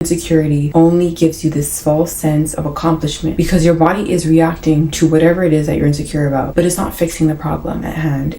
Insecurity only gives you this false sense of accomplishment because your body is reacting to whatever it is that you're insecure about, but it's not fixing the problem at hand.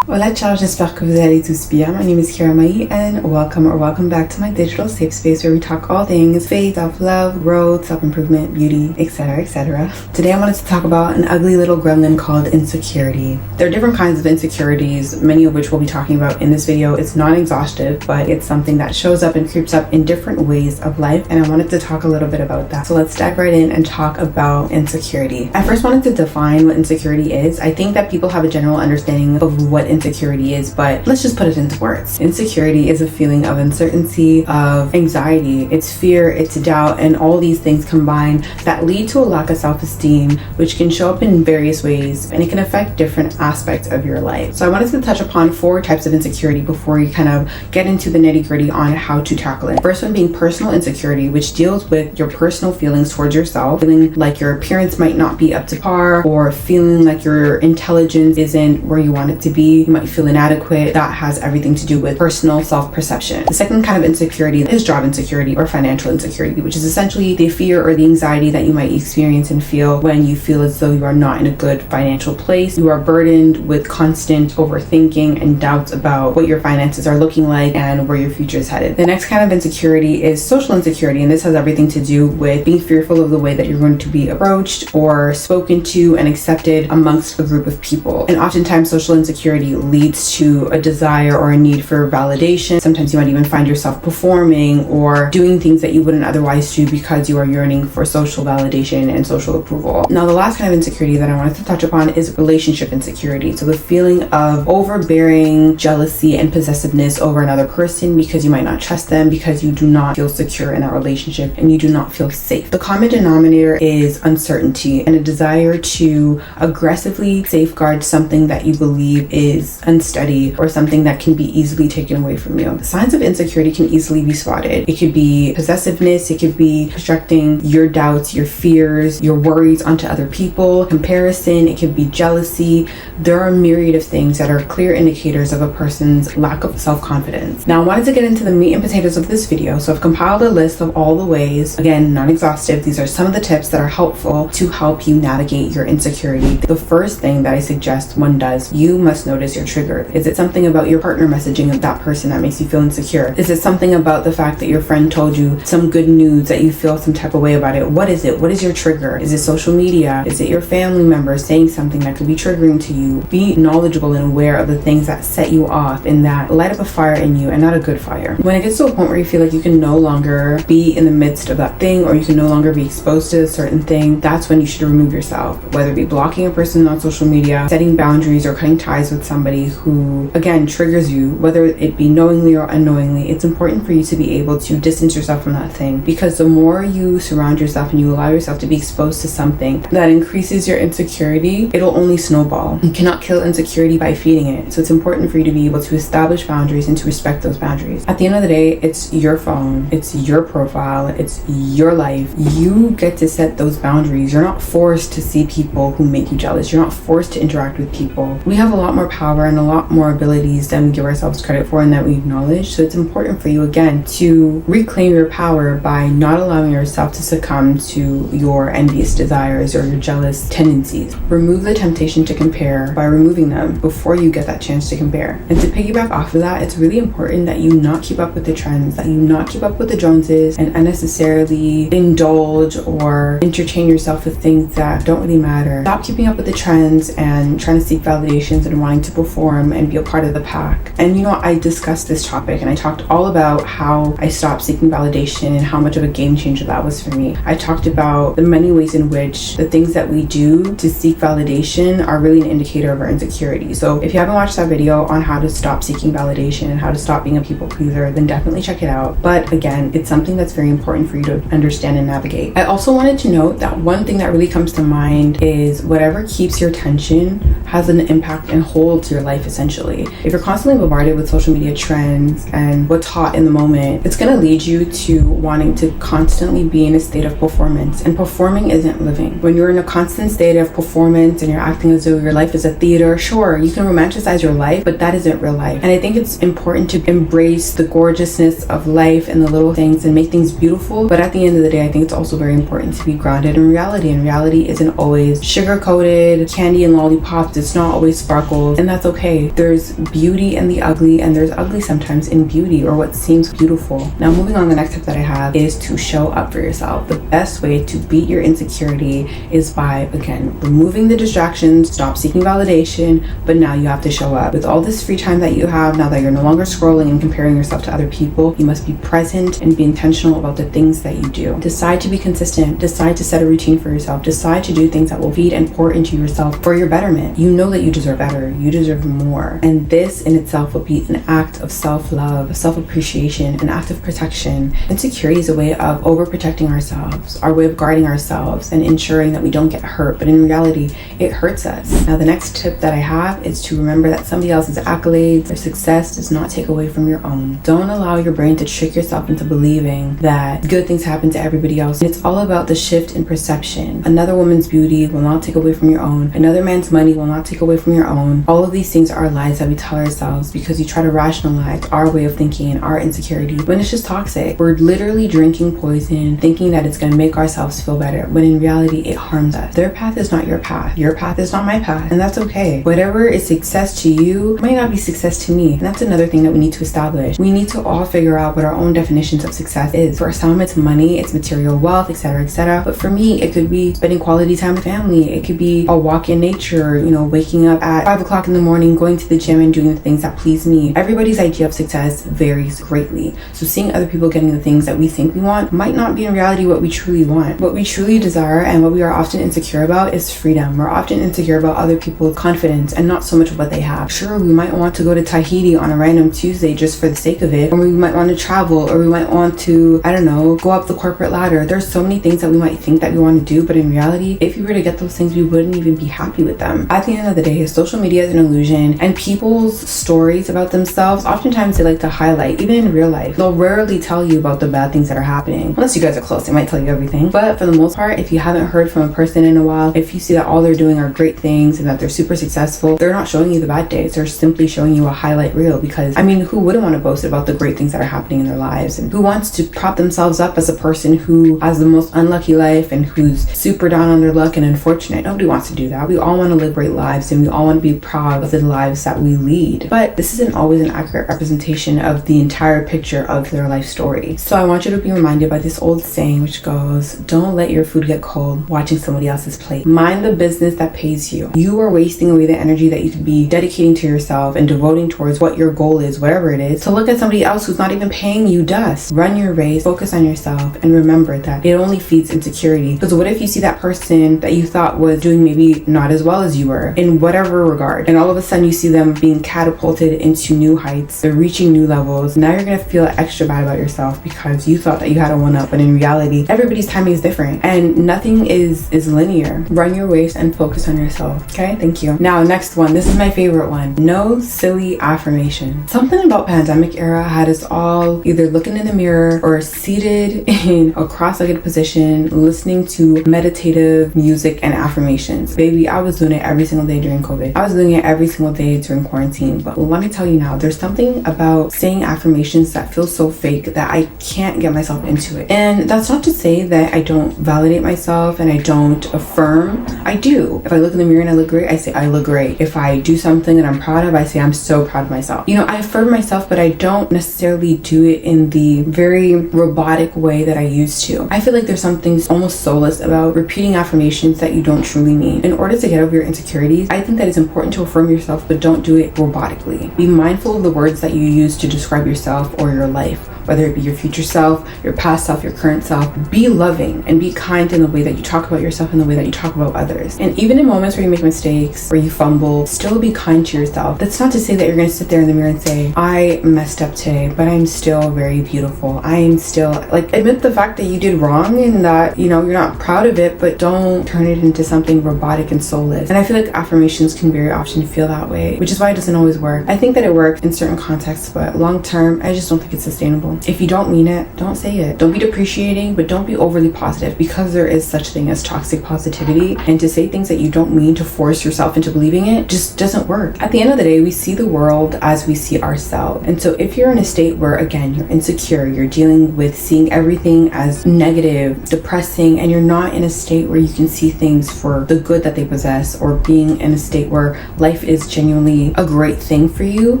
Hola, ciao, j'espère que vous allez tous bien. My name is Kira Mai and welcome back to my digital safe space where we talk all things faith, self-love, growth, self-improvement, beauty, etc, etc. Today I wanted to talk about an ugly little gremlin called insecurity. There are different kinds of insecurities, many of which we'll be talking about in this video. It's not exhaustive, but it's something that shows up and creeps up in different ways of life, and I wanted to talk a little bit about that. So let's dive right in and talk about insecurity. I first wanted to define what insecurity is. I think that people have a general understanding of what insecurity is, but let's just put it into words. Insecurity is a feeling of uncertainty, of anxiety, it's fear, it's doubt, and all these things combined that lead to a lack of self-esteem, which can show up in various ways, and it can affect different aspects of your life. So I wanted to touch upon 4 types of insecurity before we kind of get into the nitty-gritty on how to tackle it. First one being personal insecurity, which deals with your personal feelings towards yourself, feeling like your appearance might not be up to par, or feeling like your intelligence isn't where you want it to be. You might feel inadequate. That has everything to do with personal self-perception. The second kind of insecurity is job insecurity or financial insecurity, which is essentially the fear or the anxiety that you might experience and feel when you feel as though you are not in a good financial place. You are burdened with constant overthinking and doubts about what your finances are looking like and where your future is headed. The next kind of insecurity is social insecurity, and this has everything to do with being fearful of the way that you're going to be approached or spoken to and accepted amongst a group of people. And oftentimes social insecurity leads to a desire or a need for validation. Sometimes you might even find yourself performing or doing things that you wouldn't otherwise do because you are yearning for social validation and social approval. Now, the last kind of insecurity that I wanted to touch upon is relationship insecurity. So the feeling of overbearing jealousy and possessiveness over another person because you might not trust them, because you do not feel secure in that relationship and you do not feel safe. The common denominator is uncertainty and a desire to aggressively safeguard something that you believe is unsteady or something that can be easily taken away from you. Signs of insecurity can easily be spotted. It could be possessiveness, it could be projecting your doubts, your fears, your worries onto other people, comparison, it could be jealousy. There are a myriad of things that are clear indicators of a person's lack of self-confidence. Now, I wanted to get into the meat and potatoes of this video, so I've compiled a list of all the ways, again, not exhaustive. These are some of the tips that are helpful to help you navigate your insecurity. The first thing that I suggest one does, you must notice your trigger. Is it something about your partner messaging of that person that makes you feel insecure? Is it something about the fact that your friend told you some good news that you feel some type of way about it? What is it? What is your trigger? Is it social media? Is it your family member saying something that could be triggering to you? Be knowledgeable and aware of the things that set you off and that light up a fire in you, and not a good fire. When it gets to a point where you feel like you can no longer be in the midst of that thing, or you can no longer be exposed to a certain thing, that's when you should remove yourself, whether it be blocking a person on social media, setting boundaries, or cutting ties with somebody who, again, triggers you, whether it be knowingly or unknowingly. It's important for you to be able to distance yourself from that thing, because the more you surround yourself and you allow yourself to be exposed to something that increases your insecurity, it'll only snowball. You cannot kill insecurity by feeding it. So it's important for you to be able to establish boundaries and to respect those boundaries. At the end of the day, it's your phone, it's your profile, it's your life. You get to set those boundaries. You're not forced to see people who make you jealous. You're not forced to interact with people. We have a lot more power and a lot more abilities than we give ourselves credit for and that we acknowledge. So it's important for you, again, to reclaim your power by not allowing yourself to succumb to your envious desires or your jealous tendencies. Remove the temptation to compare by removing them before you get that chance to compare. And to piggyback off of that, it's really important that you not keep up with the trends, that you not keep up with the Joneses and unnecessarily indulge or entertain yourself with things that don't really matter. Stop keeping up with the trends and trying to seek validations and wanting to perform and be a part of the pack. And I discussed this topic and I talked all about how I stopped seeking validation and how much of a game changer that was for me. I talked about the many ways in which the things that we do to seek validation are really an indicator of our insecurity. So if you haven't watched that video on how to stop seeking validation and how to stop being a people pleaser, then definitely check it out. But again, it's something that's very important for you to understand and navigate. I also wanted to note that one thing that really comes to mind is whatever keeps your attention has an impact and hold to your life, essentially. If you're constantly bombarded with social media trends and what's hot in the moment, it's going to lead you to wanting to constantly be in a state of performance, and performing isn't living. When you're in a constant state of performance and you're acting as though your life is a theater, sure, you can romanticize your life, but that isn't real life. And I think it's important to embrace the gorgeousness of life and the little things and make things beautiful, but at the end of the day, I think it's also very important to be grounded in reality, and reality isn't always sugar-coated candy and lollipops. It's not always sparkles, and that's okay. There's beauty in the ugly, and there's ugly sometimes in beauty, or what seems beautiful. Now, moving on, the next tip that I have is to show up for yourself. The best way to beat your insecurity is by, again, removing the distractions, stop seeking validation, but now you have to show up. With all this free time that you have, now that you're no longer scrolling and comparing yourself to other people, you must be present and be intentional about the things that you do. Decide to be consistent. Decide to set a routine for yourself. Decide to do things that will feed and pour into yourself for your betterment. You know that you deserve better. You deserve more. And this in itself will be an act of self-love, self-appreciation, an act of protection. Insecurity is a way of overprotecting ourselves, our way of guarding ourselves and ensuring that we don't get hurt. But in reality, it hurts us. Now, the next tip that I have is to remember that somebody else's accolades or success does not take away from your own. Don't allow your brain to trick yourself into believing that good things happen to everybody else. It's all about the shift in perception. Another woman's beauty will not take away from your own. Another man's money will not take away from your own. All of these things are lies that we tell ourselves because we try to rationalize our way of thinking and our insecurity when it's just toxic. We're literally drinking poison, thinking that it's going to make ourselves feel better, when in reality, it harms us. Their path is not your path. Your path is not my path, and that's okay. Whatever is success to you might not be success to me, and that's another thing that we need to establish. We need to all figure out what our own definitions of success is. For some, it's money, it's material wealth, etc., etc. But for me, it could be spending quality time with family. It could be a walk in nature, waking up at 5 o'clock in the morning, going to the gym and doing the things that please me. Everybody's idea of success varies greatly. So seeing other people getting the things that we think we want might not be in reality what we truly want. What we truly desire and what we are often insecure about is freedom. We're often insecure about other people's confidence and not so much what they have. Sure, we might want to go to Tahiti on a random Tuesday just for the sake of it, or we might want to travel, or we might want to, go up the corporate ladder. There's so many things that we might think that we want to do, but in reality, if we were to get those things, we wouldn't even be happy with them. At the end of the day, social media is an illusion, and people's stories about themselves, oftentimes they like to highlight, even in real life. They'll rarely tell you about the bad things that are happening. Unless you guys are close, they might tell you everything. But for the most part, if you haven't heard from a person in a while, if you see that all they're doing are great things and that they're super successful, they're not showing you the bad days. They're simply showing you a highlight reel, because who wouldn't want to boast about the great things that are happening in their lives? And who wants to prop themselves up as a person who has the most unlucky life and who's super down on their luck and unfortunate? Nobody wants to do that. We all want to live great lives, and we all want to be proud of the lives that we lead. But this isn't always an accurate representation of the entire picture of their life story. So I want you to be reminded by this old saying, which goes, don't let your food get cold watching somebody else's plate. Mind the business that pays you. You are wasting away the energy that you could be dedicating to yourself and devoting towards what your goal is, whatever it is, to look at somebody else who's not even paying you dust. Run your race, focus on yourself, and remember that it only feeds insecurity. Because what if you see that person that you thought was doing maybe not as well as you were in whatever regard, and all of a sudden you see them being catapulted into new heights, they're reaching new levels. Now you're gonna feel extra bad about yourself because you thought that you had a one-up, but in reality, everybody's timing is different, and nothing is linear. Run your race and focus on yourself. Okay, thank you. Now, next one. This is my favorite one. No silly affirmation. Something about pandemic era had us all either looking in the mirror or seated in a cross-legged position, listening to meditative music and affirmations. Baby, I was doing it every single day during COVID. I was doing it every single day during quarantine. But let me tell you now, there's something about saying affirmations that feels so fake that I can't get myself into it. And that's not to say that I don't validate myself and I don't affirm. I do. If I look in the mirror and I look great, I say I look great. If I do something that I'm proud of, I say I'm so proud of myself. I affirm myself, but I don't necessarily do it in the very robotic way that I used to. I feel like there's something almost soulless about repeating affirmations that you don't truly mean. In order to get over your insecurities, I think that it's important to affirm yourself, but don't do it robotically. Be mindful of the words that you use to describe yourself or your life. whether it be your future self, your past self, your current self. Be loving and be kind in the way that you talk about yourself and the way that you talk about others. And even in moments where you make mistakes, where you fumble, still be kind to yourself. That's not to say that you're going to sit there in the mirror and say, I messed up today, but I'm still very beautiful. I am still, like, admit the fact that you did wrong and that, you know, you're not proud of it, but don't turn it into something robotic and soulless. And I feel like affirmations can very often feel that way, which is why it doesn't always work. I think that it works in certain contexts, but long term, I just don't think it's sustainable. If you don't mean it, don't say it. Don't be depreciating, but don't be overly positive, because there is such thing as toxic positivity, and to say things that you don't mean to force yourself into believing it just doesn't work. At the end of the day, we see the world as we see ourselves. And so if you're in a state where, again, you're insecure, you're dealing with seeing everything as negative, depressing, and you're not in a state where you can see things for the good that they possess, or being in a state where life is genuinely a great thing for you,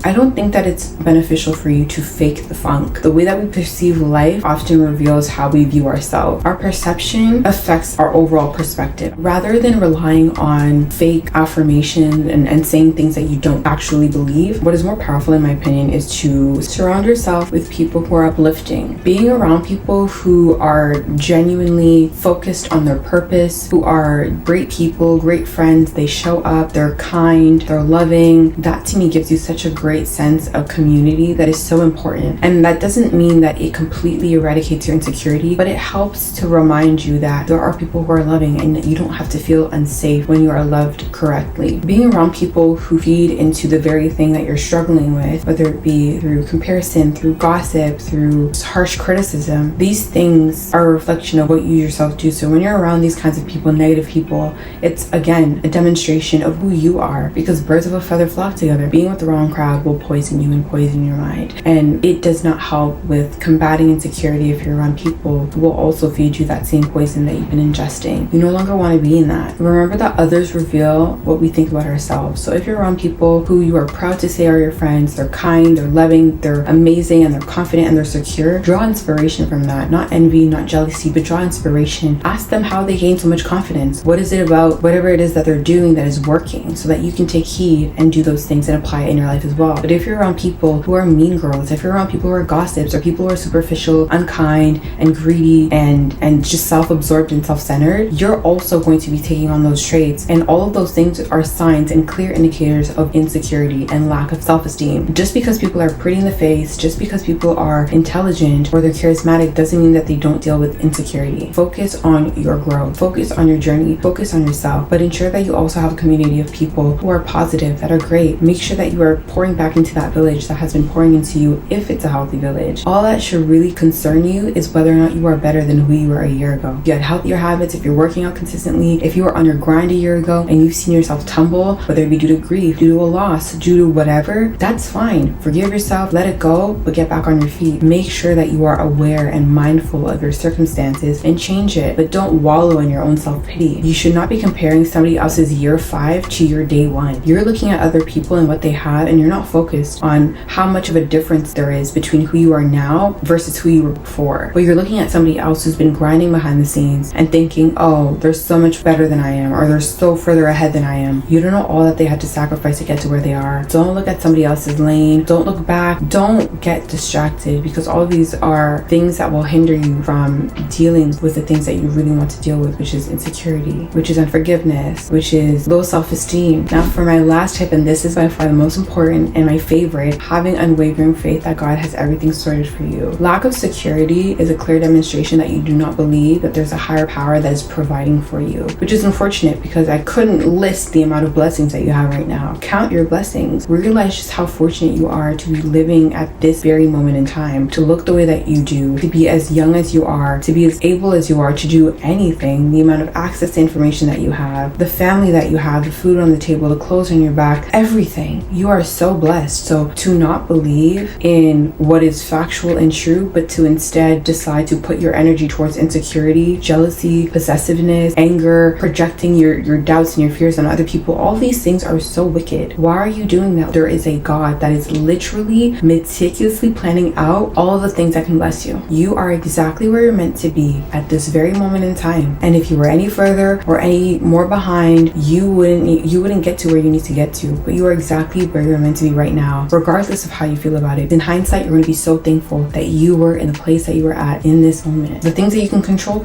I don't think that it's beneficial for you to fake the funk. The way that we perceive life often reveals how we view ourselves. Our perception affects our overall perspective. Rather than relying on fake affirmation and saying things that you don't actually believe, what is more powerful, in my opinion, is to surround yourself with people who are uplifting. Being around people who are genuinely focused on their purpose, who are great people, great friends, they show up, they're kind, they're loving. That to me gives you such a great sense of community that is so important. And that doesn't mean that it completely eradicates your insecurity, but it helps to remind you that there are people who are loving and that you don't have to feel unsafe when you are loved correctly. Being around people who feed into the very thing that you're struggling with, whether it be through comparison, through gossip, through harsh criticism, these things are a reflection of what you yourself do. So when you're around these kinds of people, negative people, it's again a demonstration of who you are, because birds of a feather flock together. Being with the wrong crowd will poison you and poison your mind. And it does not help with combating insecurity if you're around people who will also feed you that same poison that you've been ingesting. You no longer want to be in that. Remember that others reveal what we think about ourselves. So if you're around people who you are proud to say are your friends, they're kind, they're loving, they're amazing, and they're confident and they're secure, draw inspiration from that. Not envy, not jealousy, but draw inspiration. Ask them how they gain so much confidence. What is it about whatever it is that they're doing that is working, so that you can take heed and do those things and apply it in your life as well. But if you're around people who are mean girls, if you're around people who are gossips, or people who are superficial, unkind, and greedy, and just self-absorbed and self-centered, you're also going to be taking on those traits. And all of those things are signs and clear indicators of insecurity and lack of self-esteem. Just because people are pretty in the face, just because people are intelligent or they're charismatic, doesn't mean that they don't deal with insecurity. Focus on your growth, focus on your journey, focus on yourself, but ensure that you also have a community of people who are positive, that are great. Make sure that you are pouring back into that village that has been pouring into you, if it's a healthy village. All that should really concern you is whether or not you are better than who you were a year ago. If you had healthier habits, if you're working out consistently, if you were on your grind a year ago and you've seen yourself tumble, whether it be due to grief, due to a loss, due to whatever, that's fine. Forgive yourself, let it go, but get back on your feet. Make sure that you are aware and mindful of your circumstances and change it, but don't wallow in your own self-pity. You should not be comparing somebody else's year 5 to your day 1. You're looking at other people and what they have, and you're not focused on how much of a difference there is between who you are now versus who you were before. But you're looking at somebody else who's been grinding behind the scenes and thinking, oh, they're so much better than I am, or they're so further ahead than I am. You don't know all that they had to sacrifice to get to where they are. Don't look at somebody else's lane. Don't look back. Don't get distracted, because all of these are things that will hinder you from dealing with the things that you really want to deal with, which is insecurity, which is unforgiveness, which is low self-esteem. Now for my last tip, and this is by far the most important and my favorite, having unwavering faith that God has everything sorted for you. Lack of security is a clear demonstration that you do not believe that there's a higher power that is providing for you, which is unfortunate, because I couldn't list the amount of blessings that you have right now. Count your blessings. Realize just how fortunate you are to be living at this very moment in time, to look the way that you do, to be as young as you are, to be as able as you are to do anything, the amount of access to information that you have, the family that you have, the food on the table, the clothes on your back, everything. You are so blessed. So to not believe in what is factual and true, but to instead decide to put your energy towards insecurity, jealousy, possessiveness, anger, projecting your doubts and your fears on other people, all these things are so wicked. Why are you doing that? There is a God that is literally meticulously planning out all of the things that can bless you. You are exactly where you're meant to be at this very moment in time. And if you were any further or any more behind, you wouldn't get to where you need to get to. But you are exactly where you're meant to be right now, regardless of how you feel about it. In hindsight, you're going to be so thankful thankful that you were in the place that you were at in this moment. The things that you can control.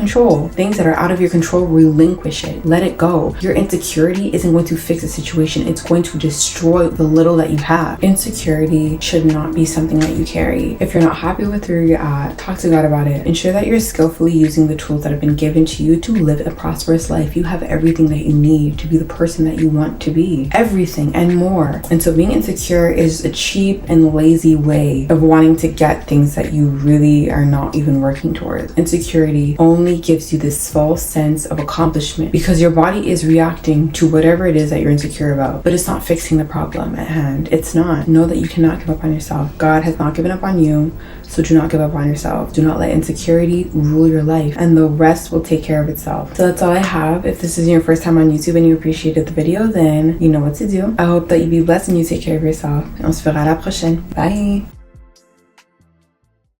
Things that are out of your control, relinquish it. Let it go. Your insecurity isn't going to fix the situation. It's going to destroy the little that you have. Insecurity should not be something that you carry. If you're not happy with where you're at, talk to God about it. Ensure that you're skillfully using the tools that have been given to you to live a prosperous life. You have everything that you need to be the person that you want to be. Everything and more. And so being insecure is a cheap and lazy way of wanting to get things that you really are not even working towards. Insecurity only gives you this false sense of accomplishment because your body is reacting to whatever it is that you're insecure about, but it's not fixing the problem at hand. It's not. Know that you cannot give up on yourself. God has not given up on you, so do not give up on yourself. Do not let insecurity rule your life, and the rest will take care of itself. So that's all I have. If this is your first time on YouTube and you appreciated the video, then you know what to do. I hope that you be blessed and you take care of yourself. On se verra à la prochaine. Bye!